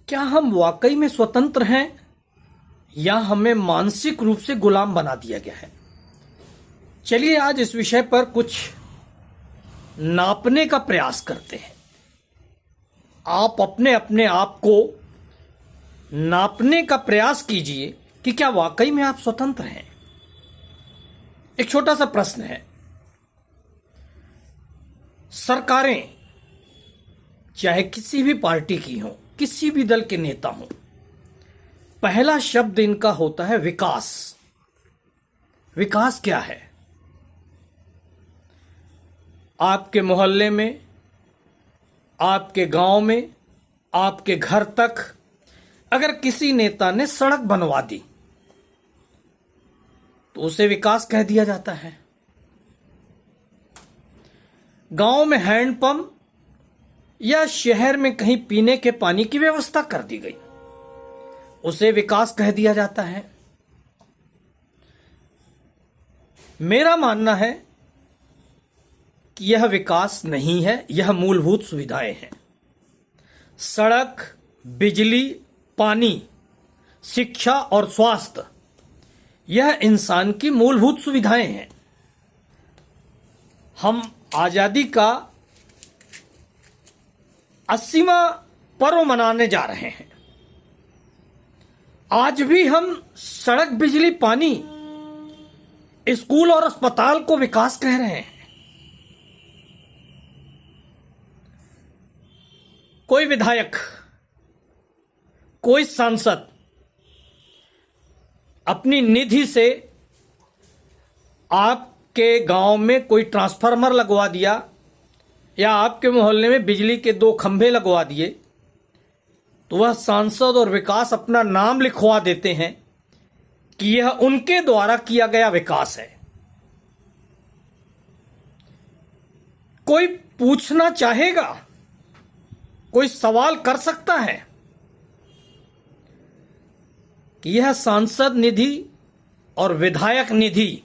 क्या हम वाकई में स्वतंत्र हैं या हमें मानसिक रूप से गुलाम बना दिया गया है? चलिए आज इस विषय पर कुछ नापने का प्रयास करते हैं। आप अपने अपने आप को नापने का प्रयास कीजिए कि क्या वाकई में आप स्वतंत्र हैं। एक छोटा सा प्रश्न है। सरकारें चाहे किसी भी पार्टी की हों, किसी भी दल के नेता हों, पहला शब्द इनका होता है विकास। विकास क्या है? आपके मोहल्ले में, आपके गांव में, आपके घर तक अगर किसी नेता ने सड़क बनवा दी तो उसे विकास कह दिया जाता है। गांव में हैंडपंप या शहर में कहीं पीने के पानी की व्यवस्था कर दी गई, उसे विकास कह दिया जाता है। मेरा मानना है कि यह विकास नहीं है, यह मूलभूत सुविधाएं हैं। सड़क, बिजली, पानी, शिक्षा और स्वास्थ्य, यह इंसान की मूलभूत सुविधाएं हैं। हम आजादी का 80वां पर्व मनाने जा रहे हैं। आज भी हम सड़क, बिजली, पानी, स्कूल और अस्पताल को विकास कह रहे हैं। कोई विधायक, कोई सांसद अपनी निधि से आपके गांव में कोई ट्रांसफार्मर लगवा दिया या आपके मोहल्ले में बिजली के 2 खंभे लगवा दिए तो वह सांसद और विकास अपना नाम लिखवा देते हैं कि यह उनके द्वारा किया गया विकास है। कोई पूछना चाहेगा, कोई सवाल कर सकता है कि यह सांसद निधि और विधायक निधि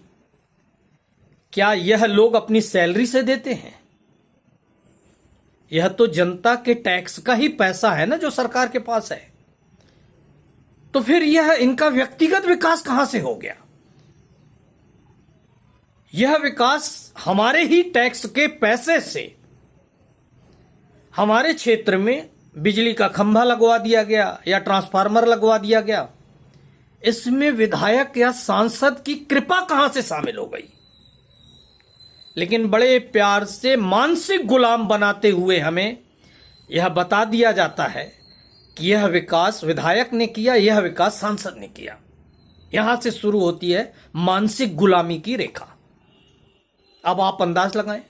क्या यह लोग अपनी सैलरी से देते हैं? यह तो जनता के टैक्स का ही पैसा है ना जो सरकार के पास है। तो फिर यह इनका व्यक्तिगत विकास कहां से हो गया? यह विकास हमारे ही टैक्स के पैसे से हमारे क्षेत्र में बिजली का खंभा लगवा दिया गया या ट्रांसफार्मर लगवा दिया गया। इसमें विधायक या सांसद की कृपा कहां से शामिल हो गई? लेकिन बड़े प्यार से मानसिक गुलाम बनाते हुए हमें यह बता दिया जाता है कि यह विकास विधायक ने किया, यह विकास सांसद ने किया। यहां से शुरू होती है मानसिक गुलामी की रेखा। अब आप अंदाज लगाएं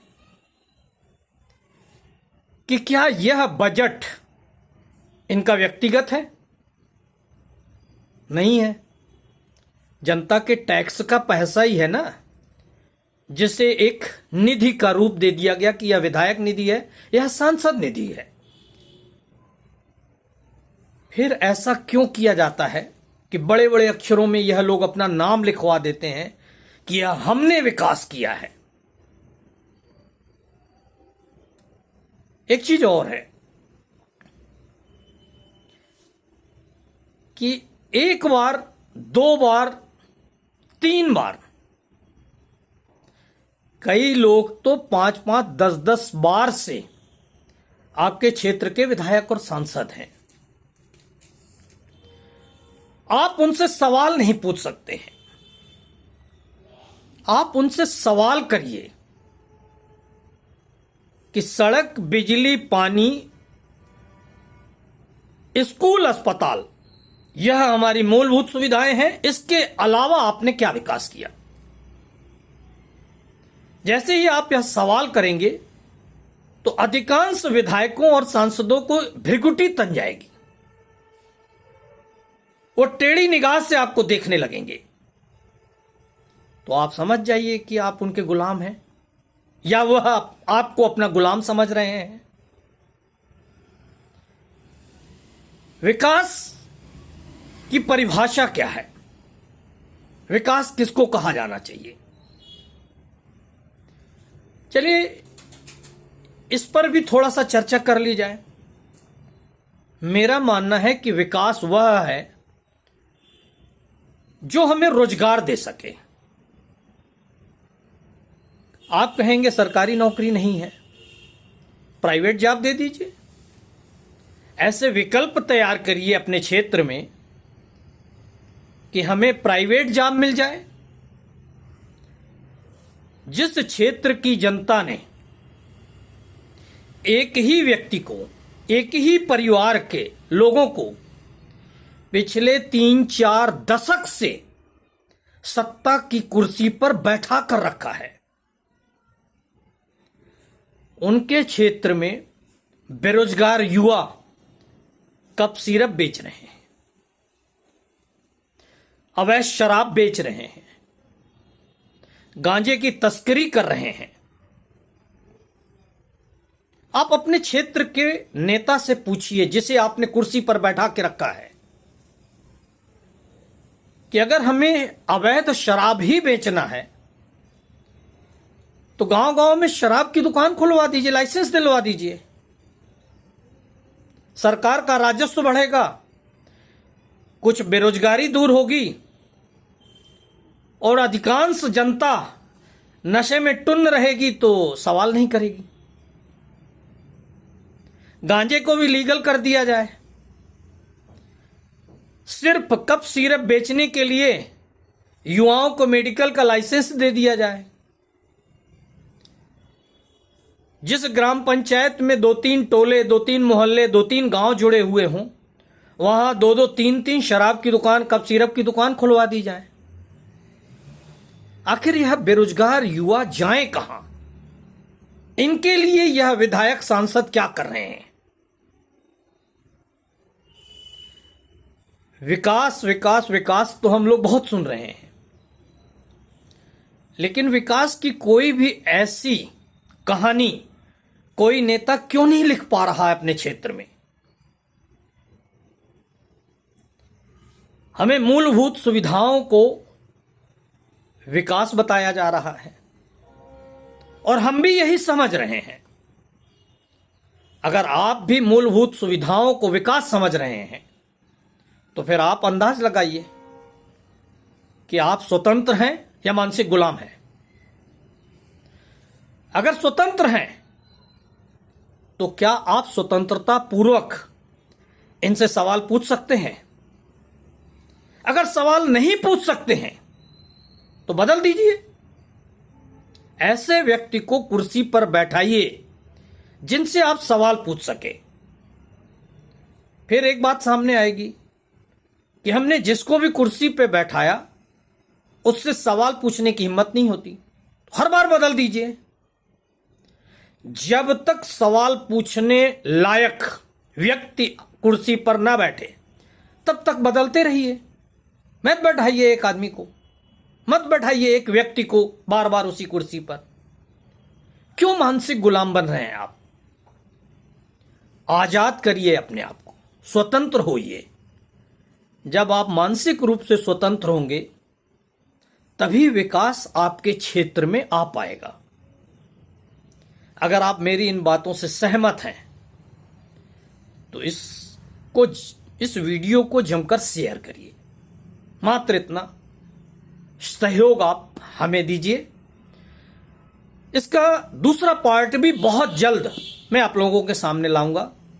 कि क्या यह बजट इनका व्यक्तिगत है? नहीं है। जनता के टैक्स का पैसा ही है ना, जिसे एक निधि का रूप दे दिया गया कि यह विधायक निधि है, यह सांसद निधि है। फिर ऐसा क्यों किया जाता है कि बड़े बड़े अक्षरों में यह लोग अपना नाम लिखवा देते हैं कि यह हमने विकास किया है? एक चीज और है कि 1 बार, 2 बार, 3 बार, कई लोग तो 5-5, 10-10 बार से आपके क्षेत्र के विधायक और सांसद हैं। आप उनसे सवाल नहीं पूछ सकते हैं। आप उनसे सवाल करिए कि सड़क, बिजली, पानी, स्कूल, अस्पताल, यह हमारी मूलभूत सुविधाएं हैं। इसके अलावा आपने क्या विकास किया? जैसे ही आप यह सवाल करेंगे तो अधिकांश विधायकों और सांसदों को भृकुटी तन जाएगी। वो टेढ़ी निगाह से आपको देखने लगेंगे। तो आप समझ जाइए कि आप उनके गुलाम हैं या वह आपको अपना गुलाम समझ रहे हैं। विकास की परिभाषा क्या है? विकास किसको कहा जाना चाहिए? चलिए इस पर भी थोड़ा सा चर्चा कर ली जाए। मेरा मानना है कि विकास वह है जो हमें रोजगार दे सके। आप कहेंगे सरकारी नौकरी नहीं है, प्राइवेट जॉब दे दीजिए। ऐसे विकल्प तैयार करिए अपने क्षेत्र में कि हमें प्राइवेट जॉब मिल जाए। जिस क्षेत्र की जनता ने एक ही व्यक्ति को, एक ही परिवार के लोगों को पिछले 3-4 दशक से सत्ता की कुर्सी पर बैठा कर रखा है, उनके क्षेत्र में बेरोजगार युवा कप सिरप बेच रहे हैं, अवैध शराब बेच रहे हैं, गांजे की तस्करी कर रहे हैं। आप अपने क्षेत्र के नेता से पूछिए, जिसे आपने कुर्सी पर बैठा के रखा है, कि अगर हमें अवैध शराब ही बेचना है तो गांव गांव में शराब की दुकान खुलवा दीजिए, लाइसेंस दिलवा दीजिए। सरकार का राजस्व बढ़ेगा, कुछ बेरोजगारी दूर होगी और अधिकांश जनता नशे में टुन्न रहेगी तो सवाल नहीं करेगी। गांजे को भी लीगल कर दिया जाए। सिर्फ कप सिरप बेचने के लिए युवाओं को मेडिकल का लाइसेंस दे दिया जाए। जिस ग्राम पंचायत में 2-3 टोले, 2-3 मोहल्ले, 2-3 गांव जुड़े हुए हों, वहां 2-2, 3-3 शराब की दुकान, कप सिरप की दुकान खुलवा दी जाए। आखिर यह बेरोजगार युवा जाएं कहां? इनके लिए यह विधायक सांसद क्या कर रहे हैं? विकास विकास विकास तो हम लोग बहुत सुन रहे हैं, लेकिन विकास की कोई भी ऐसी कहानी कोई नेता क्यों नहीं लिख पा रहा है अपने क्षेत्र में? हमें मूलभूत सुविधाओं को विकास बताया जा रहा है और हम भी यही समझ रहे हैं। अगर आप भी मूलभूत सुविधाओं को विकास समझ रहे हैं तो फिर आप अंदाज लगाइए कि आप स्वतंत्र हैं या मानसिक गुलाम हैं। अगर स्वतंत्र हैं तो क्या आप स्वतंत्रता पूर्वक इनसे सवाल पूछ सकते हैं? अगर सवाल नहीं पूछ सकते हैं तो बदल दीजिए। ऐसे व्यक्ति को कुर्सी पर बैठाइए जिनसे आप सवाल पूछ सके। फिर एक बात सामने आएगी कि हमने जिसको भी कुर्सी पे बैठाया उससे सवाल पूछने की हिम्मत नहीं होती। हर बार बदल दीजिए। जब तक सवाल पूछने लायक व्यक्ति कुर्सी पर ना बैठे तब तक बदलते रहिए। मत बैठाइए एक आदमी को, मत बैठाइए एक व्यक्ति को बार बार उसी कुर्सी पर। क्यों मानसिक गुलाम बन रहे हैं आप? आजाद करिए अपने आप को, स्वतंत्र होइए। जब आप मानसिक रूप से स्वतंत्र होंगे तभी विकास आपके क्षेत्र में आ पाएगा। अगर आप मेरी इन बातों से सहमत हैं तो इस वीडियो को जमकर शेयर करिए। मात्र इतना सहयोग आप हमें दीजिए। इसका दूसरा पार्ट भी बहुत जल्द मैं आप लोगों के सामने लाऊंगा।